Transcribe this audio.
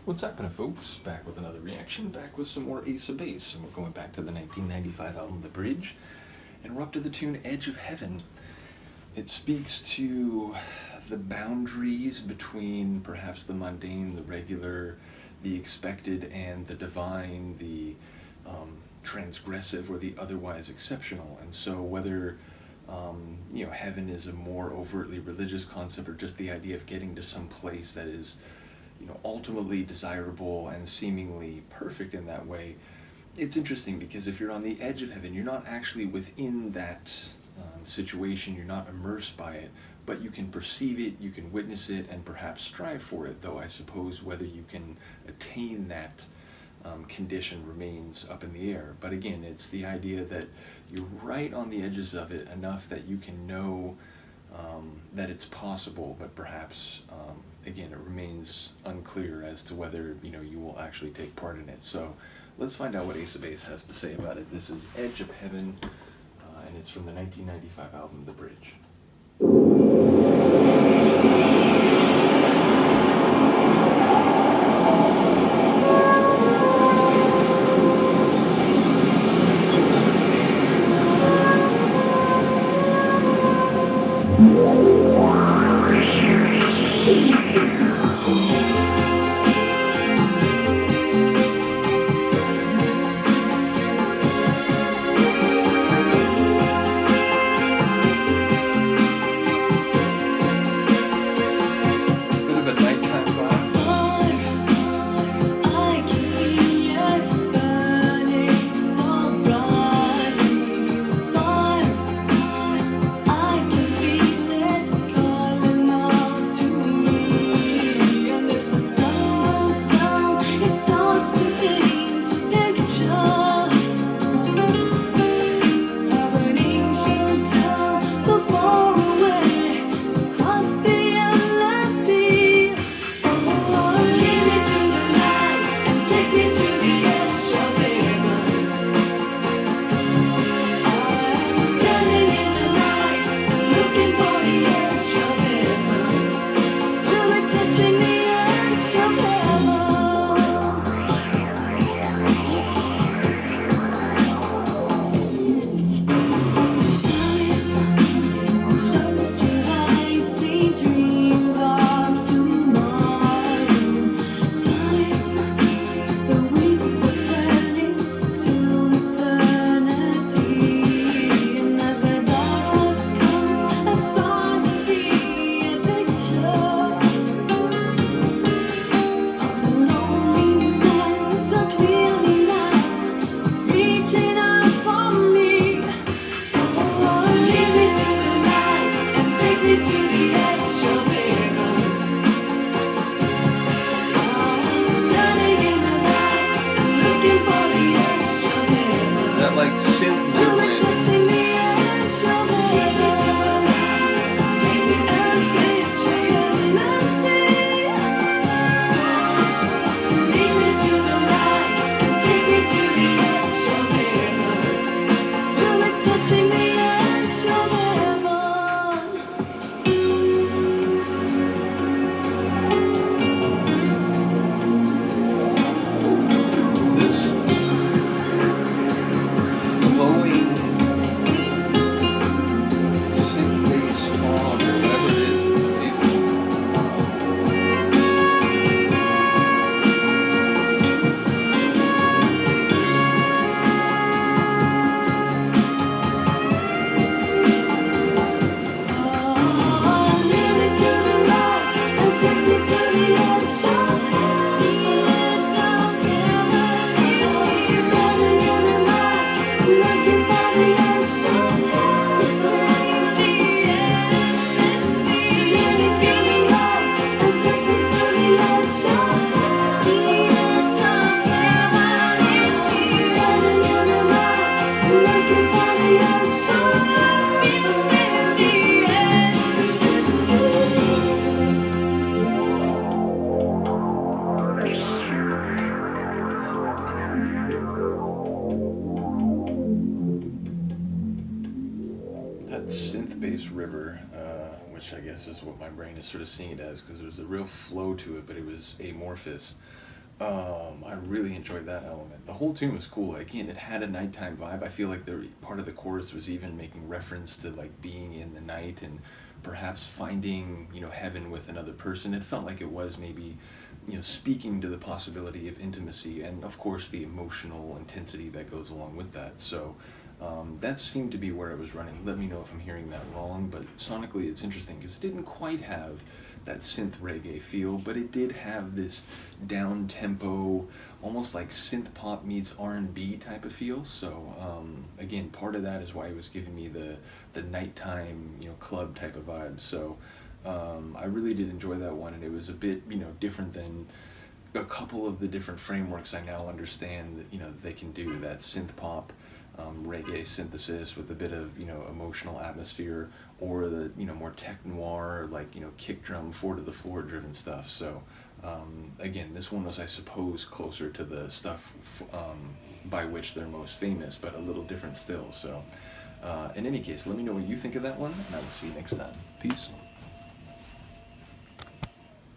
What's happening, folks? Back with another reaction, back with some more Ace of Base, and we're going back to the 1995 album The Bridge, and we're up to the tune Edge of Heaven. It speaks to the boundaries between perhaps the mundane, the regular, the expected, and the divine, the transgressive, or the otherwise exceptional. And so whether heaven is a more overtly religious concept, or just the idea of getting to some place that is ultimately desirable and seemingly perfect in that way, it's interesting because if you're on the edge of heaven, you're not actually within that situation, you're not immersed by it, but you can perceive it, you can witness it, and perhaps strive for it, though I suppose whether you can attain that condition remains up in the air. But again, it's the idea that you're right on the edges of it enough that you can know that it's possible, but perhaps again, it remains unclear as to whether you will actually take part in it. So let's find out what Ace of Base has to say about it. This is Edge of Heaven, and it's from the 1995 album The Bridge. Synth bass river, which I guess is what my brain is sort of seeing it as, because there was a real flow to it, but it was amorphous. I really enjoyed that element. The whole tune was cool. Again, it had a nighttime vibe. I feel like the part of the chorus was even making reference to like being in the night and perhaps finding, heaven with another person. It felt like it was maybe, speaking to the possibility of intimacy and of course the emotional intensity that goes along with that. So that seemed to be where it was running. Let me know if I'm hearing that wrong, but sonically it's interesting because it didn't quite have that synth reggae feel, but it did have this down tempo, almost like synth pop meets R&B type of feel. So again, part of that is why it was giving me the nighttime, club type of vibe. So I really did enjoy that one, and it was a bit, different than a couple of the different frameworks I now understand that they can do that synth pop, reggae synthesis with a bit of emotional atmosphere, or the more tech noir like kick drum, four to the floor driven stuff. So again, this one was, I suppose, closer to the stuff by which they're most famous, but a little different still. So in any case, let me know what you think of that one, and I will see you next time. Peace.